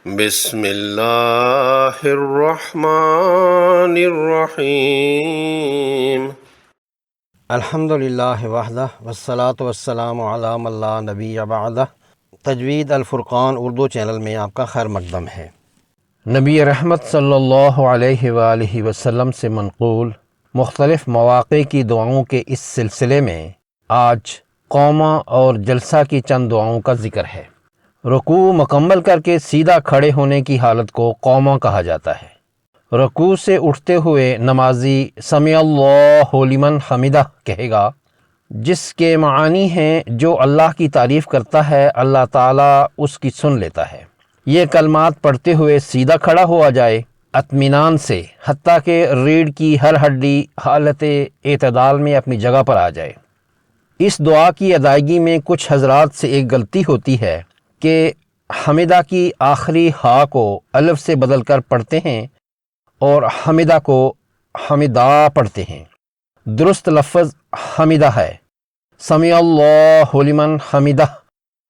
بسم اللہ الرحمن الرحیم۔ الحمد للہ وحدہ والصلاة والسلام علی من لا نبی بعدہ۔ تجوید الفرقان اردو چینل میں آپ کا خیر مقدم ہے۔ نبی رحمت صلی اللہ علیہ وآلہ وسلم سے منقول مختلف مواقع کی دعاؤں کے اس سلسلے میں آج قوما اور جلسہ کی چند دعاؤں کا ذکر ہے۔ رکوع مکمل کر کے سیدھا کھڑے ہونے کی حالت کو قوما کہا جاتا ہے۔ رکوع سے اٹھتے ہوئے نمازی سمع اللہ لمن حمدہ کہے گا، جس کے معانی ہیں جو اللہ کی تعریف کرتا ہے اللہ تعالیٰ اس کی سن لیتا ہے۔ یہ کلمات پڑھتے ہوئے سیدھا کھڑا ہوا جائے اطمینان سے، حتیٰ کہ ریڑھ کی ہر ہڈی حالت اعتدال میں اپنی جگہ پر آ جائے۔ اس دعا کی ادائیگی میں کچھ حضرات سے ایک غلطی ہوتی ہے کہ حمدہ کی آخری ہا کو الف سے بدل کر پڑھتے ہیں اور حمدہ کو حمدہ پڑھتے ہیں۔ درست لفظ حمدہ ہے۔ سمع اللہ لمن حمدہ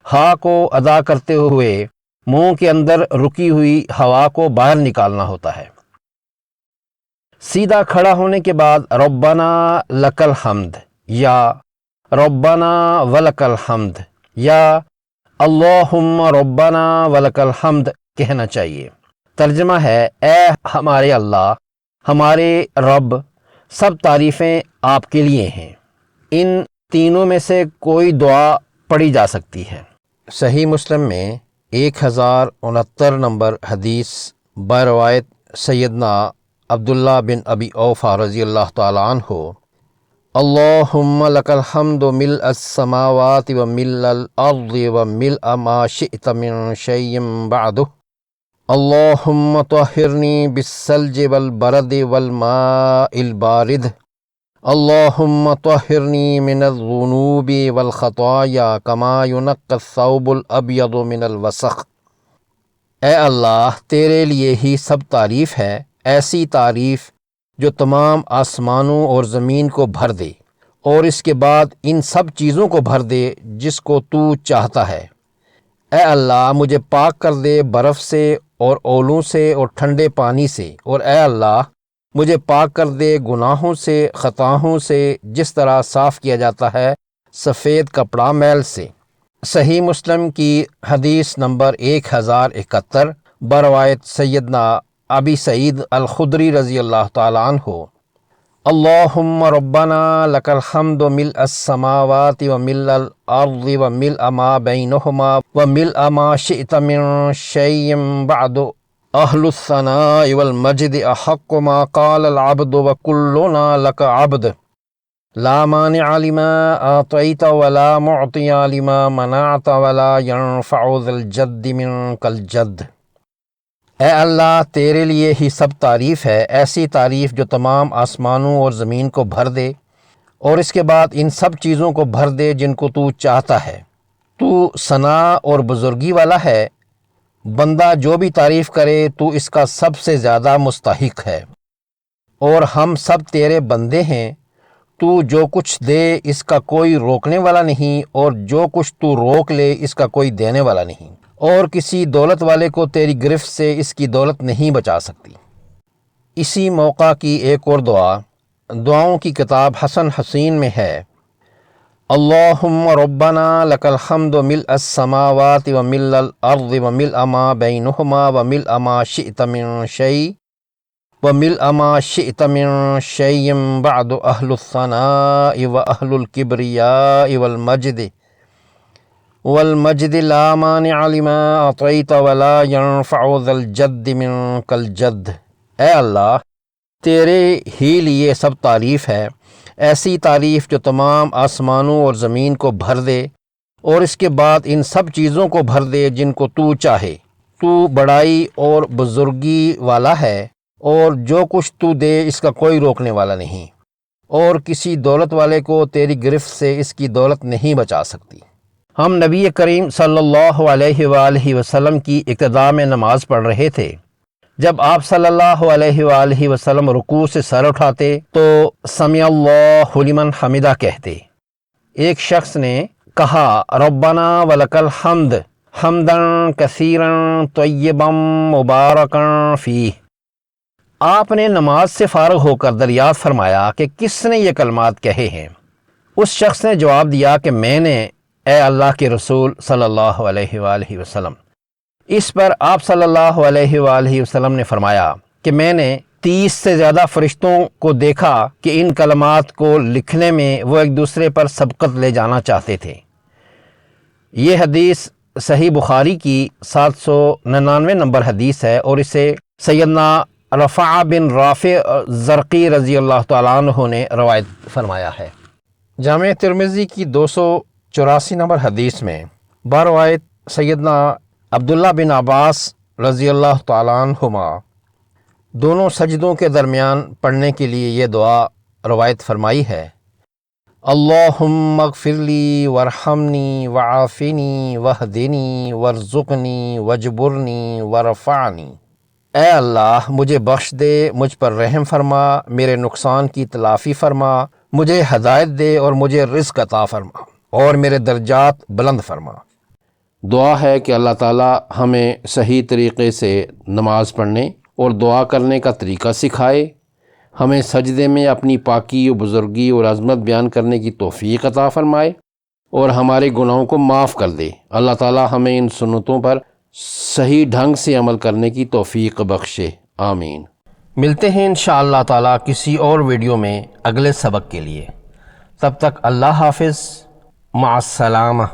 ہا کو ادا کرتے ہوئے منہ کے اندر رکی ہوئی ہوا کو باہر نکالنا ہوتا ہے۔ سیدھا کھڑا ہونے کے بعد ربنا لک الحمد یا ربنا ولک الحمد یا اللہم ربنا ولک الحمد کہنا چاہیے۔ ترجمہ ہے، اے ہمارے اللہ، ہمارے رب، سب تعریفیں آپ کے لیے ہیں۔ ان تینوں میں سے کوئی دعا پڑھی جا سکتی ہے۔ صحیح مسلم میں 1069 نمبر حدیث بروایت سیدنا عبداللہ بن ابی اوفیٰ رضی اللہ تعالیٰ عنہ، اللہم لک الحمد ملء السماوات وملء الارض وملء ما شئت من شیء بعدہ، اللہم طہرنی بالثلج والبرد والماء البارد، اللہم طہرنی من الذنوب والخطایا کما ینقی الثوب الابیض من الوسخ۔ اے اللہ، تیرے لیے ہی سب تعریف ہے، ایسی تعریف جو تمام آسمانوں اور زمین کو بھر دے اور اس کے بعد ان سب چیزوں کو بھر دے جس کو تو چاہتا ہے۔ اے اللہ، مجھے پاک کر دے برف سے اور اولوں سے اور ٹھنڈے پانی سے، اور اے اللہ مجھے پاک کر دے گناہوں سے، خطاؤں سے، جس طرح صاف کیا جاتا ہے سفید کپڑا میل سے۔ صحیح مسلم کی حدیث نمبر 1071 بروایت سیدنا ابی سعید الخدری رضی اللہ تعالیٰ عنہ، اللہم ربنا لک الحمد ملء السماوات وملء الارض وملء ما بینہما وملء ما شئت من شیء بعد، اہل الثناء والمجد احق ما قال العبد وکلنا لک عبد، لا مانع لما اعطیت ولا معطی لما منعت ولا ينفع ذا الجد منک الجد۔ اے اللہ، تیرے لیے ہی سب تعریف ہے، ایسی تعریف جو تمام آسمانوں اور زمین کو بھر دے اور اس کے بعد ان سب چیزوں کو بھر دے جن کو تو چاہتا ہے۔ تو ثنا اور بزرگی والا ہے، بندہ جو بھی تعریف کرے تو اس کا سب سے زیادہ مستحق ہے، اور ہم سب تیرے بندے ہیں۔ تو جو کچھ دے اس کا کوئی روکنے والا نہیں، اور جو کچھ تو روک لے اس کا کوئی دینے والا نہیں، اور کسی دولت والے کو تیری گرفت سے اس کی دولت نہیں بچا سکتی۔ اسی موقع کی ایک اور دعاؤں کی کتاب حسن حسین میں ہے، اللہم ربنا لک الحمد ملء السماوات وملء الارض وملء ما بینہما وملء ما شئت من شیء وملء ما شئت من شیء بعد، اہل الثناء واہل الکبریاء والمجد لا مانع لما اعطیت ولا ينفع ذا الجد منک الجد۔ اے اللہ، تیرے ہی لیے سب تعریف ہے، ایسی تعریف جو تمام آسمانوں اور زمین کو بھر دے اور اس کے بعد ان سب چیزوں کو بھر دے جن کو تو چاہے۔ تو بڑائی اور بزرگی والا ہے، اور جو کچھ تو دے اس کا کوئی روکنے والا نہیں، اور کسی دولت والے کو تیری گرفت سے اس کی دولت نہیں بچا سکتی۔ ہم نبی کریم صلی اللہ علیہ وآلہ وسلم کی ابتدا میں نماز پڑھ رہے تھے۔ جب آپ صلی اللہ علیہ وآلہ وسلم رکوع سے سر اٹھاتے تو سمع اللہ لمن حمدہ کہتے۔ ایک شخص نے کہا ربنا ولک الحمد، حمدن کثیرن طیبا مبارکن فیہ۔ آپ نے نماز سے فارغ ہو کر دریافت فرمایا کہ کس نے یہ کلمات کہے ہیں؟ اس شخص نے جواب دیا کہ میں نے، اے اللہ کے رسول صلی اللہ علیہ وآلہ وسلم۔ اس پر آپ صلی اللہ علیہ وآلہ وسلم نے فرمایا کہ میں نے 30 سے زیادہ فرشتوں کو دیکھا کہ ان کلمات کو لکھنے میں وہ ایک دوسرے پر سبقت لے جانا چاہتے تھے۔ یہ حدیث صحیح بخاری کی 799 نمبر حدیث ہے اور اسے سیدنا رفع بن رافع زرقی رضی اللہ تعالیٰ عنہ نے روایت فرمایا ہے۔ جامع ترمذی کی 284 نمبر حدیث میں بروایت سیدنا عبداللہ بن عباس رضی اللہ تعالیٰ عنہما دونوں سجدوں کے درمیان پڑھنے کے لیے یہ دعا روایت فرمائی ہے: اللہم اغفر لی وارحمنی وعافنی واہدنی وارزقنی واجبرنی وارفعنی۔ اے اللہ مجھے بخش دے، مجھ پر رحم فرما، میرے نقصان کی تلافی فرما، مجھے ہدایت دے اور مجھے رزق عطا فرما اور میرے درجات بلند فرما۔ دعا ہے کہ اللہ تعالی ہمیں صحیح طریقے سے نماز پڑھنے اور دعا کرنے کا طریقہ سکھائے، ہمیں سجدے میں اپنی پاکی و بزرگی اور عظمت بیان کرنے کی توفیق عطا فرمائے اور ہمارے گناہوں کو معاف کر دے۔ اللہ تعالی ہمیں ان سنتوں پر صحیح ڈھنگ سے عمل کرنے کی توفیق بخشے، آمین۔ ملتے ہیں انشاءاللہ تعالی کسی اور ویڈیو میں اگلے سبق کے لیے۔ تب تک اللہ حافظ، مع السلامہ۔